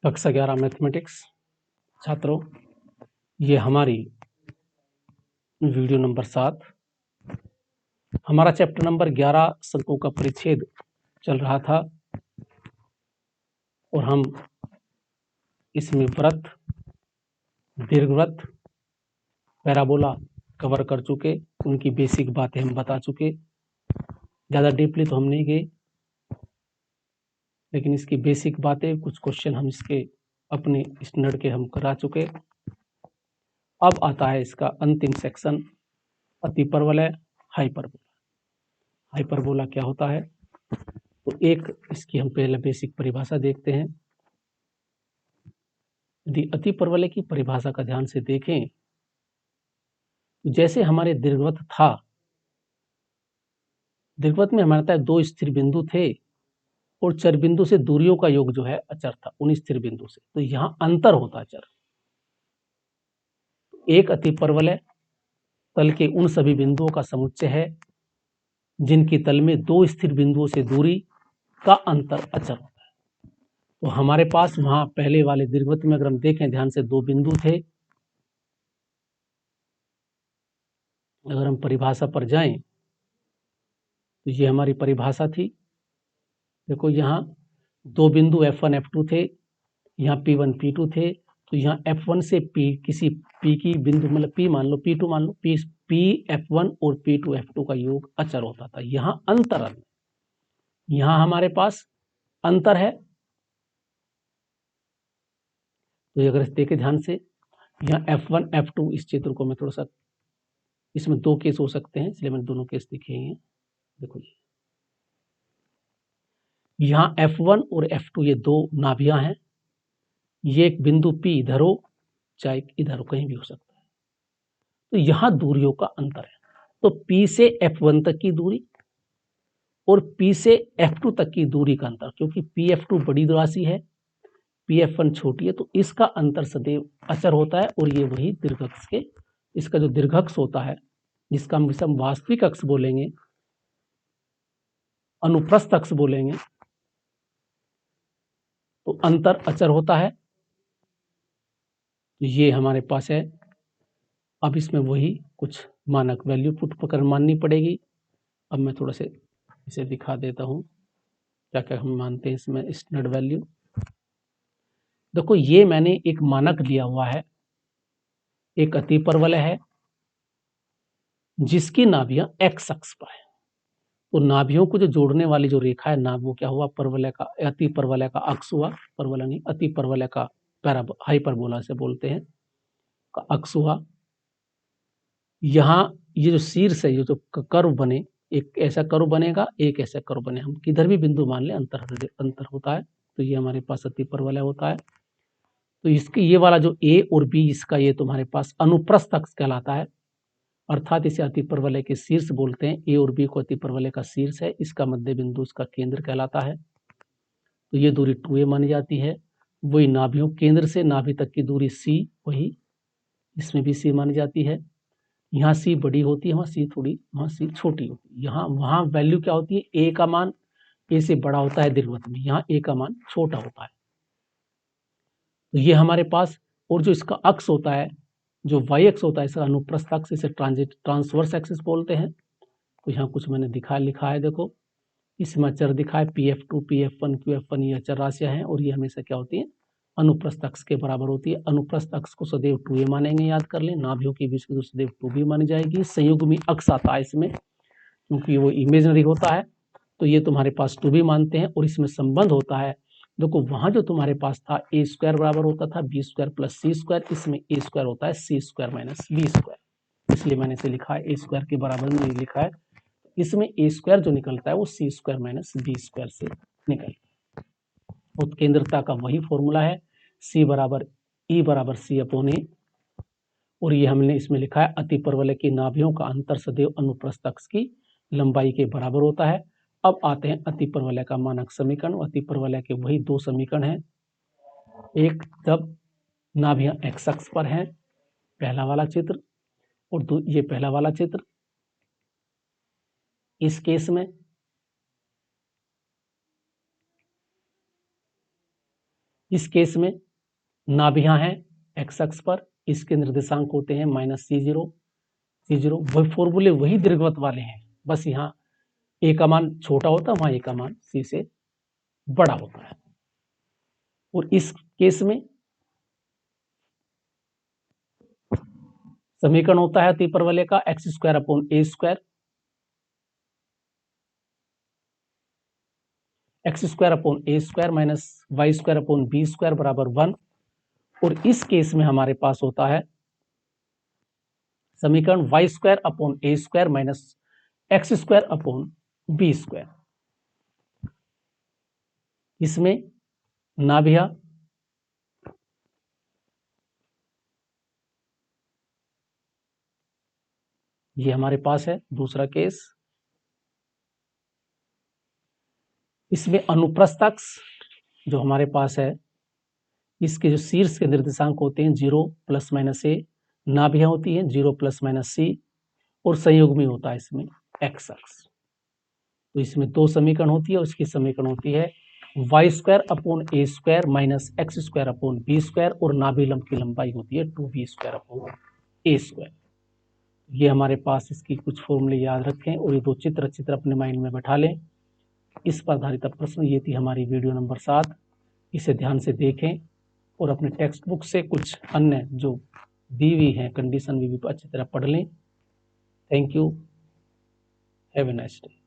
कक्षा 11 मैथमेटिक्स छात्रों, ये हमारी वीडियो नंबर 7 हमारा चैप्टर नंबर 11 संकों का परिच्छेद चल रहा था और हम इसमें वृत्त, दीर्घवृत्त, पैराबोला कवर कर चुके। उनकी बेसिक बातें हम बता चुके। ज़्यादा डीपली तो हम नहीं गए, लेकिन इसकी बेसिक बातें, कुछ क्वेश्चन हम इसके अपने स्टैंडर्ड के हम करा चुके। अब आता है इसका अंतिम सेक्शन, अतिपरवलय, हाइपरबोला। हाइपरबोला क्या होता है, तो एक इसकी हम पहले बेसिक परिभाषा देखते हैं। यदि अतिपरवलय की परिभाषा का ध्यान से देखें, तो जैसे हमारे दीर्घवृत्त था, दीर्घवृत्त में हमारे पास दो स्थिर बिंदु थे और चर बिंदु से दूरियों का योग जो है अचर था उन स्थिर बिंदु से, तो यहां अंतर होता चर। एक अतिपरवलय तल के उन सभी बिंदुओं का समुच्चय है जिनकी तल में दो स्थिर बिंदुओं से दूरी का अंतर अचर होता है। तो हमारे पास वहां पहले वाले दीर्घवृत्त में अगर हम देखें ध्यान से, दो बिंदु थे। अगर हम परिभाषा पर जाएं तो ये हमारी परिभाषा थी। देखो यहाँ दो बिंदु F1 F2 थे, यहाँ P1 P2 थे, तो यहाँ F1 से P किसी P की बिंदु मतलब P मान लो, P2 मान लो, P F1 और P2 F2 का योग अचर होता था। यहाँ अंतर है, यहाँ हमारे पास अंतर है। तो अगर देखें ध्यान से, यहाँ F1 F2, इस चित्र को मैं थोड़ा सा, इसमें दो केस हो सकते हैं इसलिए मैंने दोनों केस दिखे हैं। देखो यहाँ F1 और F2 ये दो नाभियां हैं। ये एक बिंदु P इधर हो चाहे इधर हो, कहीं भी हो सकता है। तो यहां दूरियों का अंतर है। तो P से F1 तक की दूरी और P से F2 तक की दूरी का अंतर, क्योंकि PF2 बड़ी राशि है, PF1 छोटी है, तो इसका अंतर सदैव अचर होता है। और ये वही दीर्घअक्ष के, इसका जो दीर्घअक्ष होता है, जिसका हम वास्तविक अक्ष बोलेंगे, अनुप्रस्थ अक्ष बोलेंगे, तो अंतर अचर होता है। तो ये हमारे पास है। अब इसमें वही कुछ मानक वैल्यू पुट पकड़ माननी पड़ेगी। अब मैं थोड़ा से इसे दिखा देता हूं क्या क्या हम मानते हैं इसमें स्टैंडर्ड वैल्यू। देखो ये मैंने एक मानक लिया हुआ है, एक अतिपरवलय है जिसकी नाभियां एक्स अक्ष पर है। तो नाभियों को जो जोड़ने वाली जो रेखा है ना, वो क्या हुआ, परवलय का, अतिपरवलय का अक्ष हुआ। परवलय नहीं, अतिपरवलय का हाइपरबोला से बोलते हैं, का अक्ष हुआ। यहाँ ये जो शीर्ष है, ये जो कर्व बने, एक ऐसा कर्व बनेगा, एक ऐसा कर्व बने, हम किधर भी बिंदु मान ले अंतर होता है। तो ये हमारे पास अतिपरवलय होता है। तो इसकी ये वाला जो A और B, इसका ये तुम्हारे पास अनुप्रस्थ अक्ष कहलाता है, अर्थात इसे अतिपरवलय के शीर्ष बोलते हैं। A और B को अतिपरवलय का शीर्ष है, इसका मध्य बिंदु इसका केंद्र कहलाता है। तो ये दूरी 2a मानी जाती है। वही नाभियों, केंद्र से नाभि तक की दूरी C, वही इसमें भी C मानी जाती है। यहाँ C बड़ी होती है, वहाँ C थोड़ी, वहाँ C छोटी होती है। यहाँ वहाँ वैल्यू क्या होती है, A का मान A से बड़ा होता है दीर्घवृत्त में, यहाँ A का मान छोटा होता है। तो ये हमारे पास, और जो इसका अक्ष होता है, जो y अक्ष होता है, इसका अनुप्रस्थ अक्ष, इसे ट्रांसवर्स एक्सिस बोलते हैं। तो यहाँ कुछ मैंने लिखा है, देखो इसमें अचर दिखा है, PF2 PF1 QF1, ये अचर राशियां हैं और ये हमेशा क्या होती है, अनुप्रस्थ अक्ष के बराबर होती है। अनुप्रस्थ अक्ष को सदैव 2a मानेंगे, याद कर लें। नाभियों के बीच की दूरी सदैव 2b मानी जाएगी। संयुग्मी अक्ष आता है इसमें, क्योंकि वो इमेजिनरी होता है, तो ये तुम्हारे पास 2b मानते हैं। और इसमें संबंध होता है, देखो वहां जो तुम्हारे पास था a स्क्वायर बराबर होता था b square plus c square, इसमें a स्क्वायर होता है c square minus b square, इसलिए मैंने इसे लिखा है a स्क्वायर के बराबर में नहीं लिखा है। इसमें a स्क्वायर जो निकलता है वो c square minus b square से निकलता है। उत्केंद्रता का वही फॉर्मूला है, c बराबर E बराबर c अपॉन a। और ये हमने इसमें लिखा है, अतिपरवलय की नाभियों का अंतर सदैव अनुप्रस्थ अक्ष की लंबाई के बराबर होता है। अब आते हैं अतिपरवलय का मानक समीकरण। अतिपरवलय के वही दो समीकरण हैं, एक जब नाभियां एक्स अक्ष पर हैं, पहला वाला चित्र, और ये पहला वाला चित्र। इस केस में इस केस में नाभियां हैं एक्स अक्ष पर, इसके निर्देशांक होते हैं -c0 c0। वही फॉर्मूले वही दीर्घवृत्त वाले हैं, बस यहाँ ए का मान छोटा होता है, वहां ए का मान सी से बड़ा होता है। और इस केस में समीकरण होता है अति परवलय का x² माइनस y² बराबर 1। और इस केस में हमारे पास होता है समीकरण y² माइनस x²/b²। इसमें नाभिया ये हमारे पास है दूसरा केस। इसमें अनुप्रस्थ अक्ष जो हमारे पास है, इसके जो शीर्ष के निर्देशांक होते हैं 0 ± a, नाभियां होती हैं 0 ± c, और संयुग्मी होता है इसमें x अक्ष। तो इसमें दो समीकरण होती है, और इसकी समीकरण होती है y²/a² माइनस x²/b², और नाभि लंब की लंबाई होती है 2b²/a²। ये हमारे पास इसकी कुछ फॉर्मूले याद रखें, और ये दो चित्र अपने माइंड में बैठा लें। इस पर आधारित प्रश्न ये थी हमारी वीडियो नंबर 7। इसे ध्यान से देखें और अपने टेक्स्ट बुक से कुछ अन्य जो दी हुई है कंडीशन भी अच्छी तरह पढ़ लें। Thank you, have a nice day.